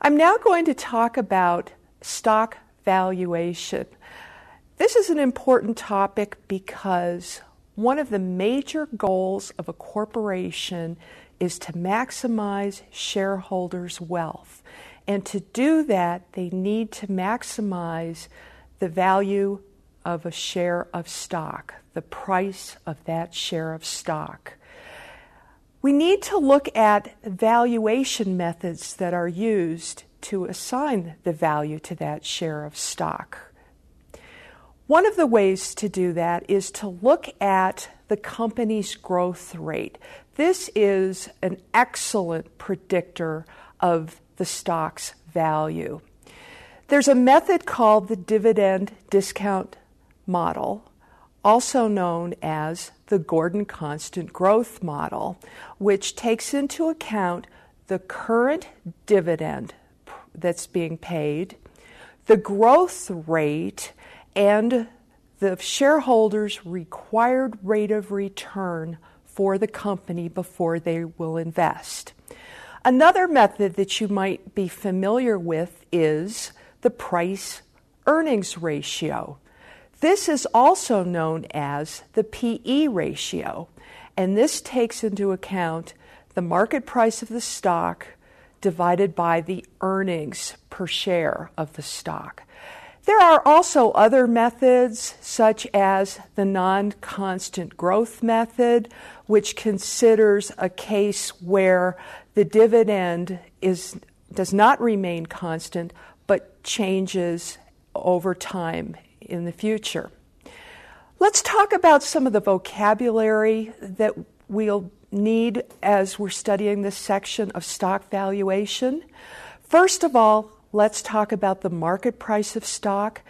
I'm now going to talk about stock valuation. This is an important topic because one of the major goals of a corporation is to maximize shareholders' wealth. And to do that, they need to maximize the value of a share of stock, the price of that share of stock. We need to look at valuation methods that are used to assign the value to that share of stock. One of the ways to do that is to look at the company's growth rate. This is an excellent predictor of the stock's value. There's a method called the dividend discount model, also known as the Gordon constant growth model, which takes into account the current dividend that's being paid, the growth rate, and the shareholders' required rate of return for the company before they will invest. Another method that you might be familiar with is the price-earnings ratio. This is also known as the PE ratio, and this takes into account the market price of the stock divided by the earnings per share of the stock. There are also other methods, such as the non-constant growth method, which considers a case where the dividend does not remain constant, but changes over time in the future. Let's talk about some of the vocabulary that we'll need as we're studying this section of stock valuation. First of all, let's talk about the market price of stock.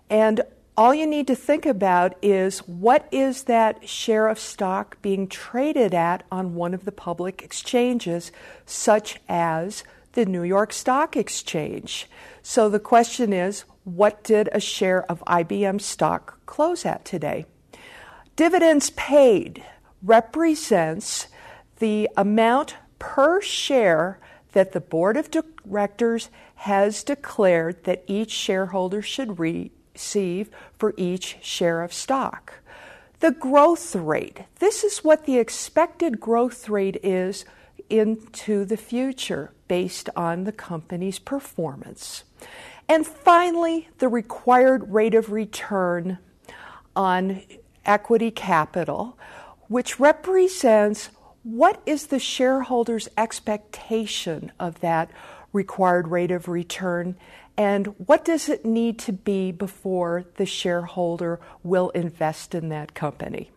And all you need to think about is, what is that share of stock being traded at on one of the public exchanges, such as the New York Stock Exchange? So the question is, what did a share of IBM stock close at today? Dividends paid represents the amount per share that the board of directors has declared that each shareholder should receive for each share of stock. The growth rate. This is what the expected growth rate is into the future based on the company's performance. And finally, the required rate of return on equity capital, which represents what is the shareholder's expectation of that required rate of return, and what does it need to be before the shareholder will invest in that company.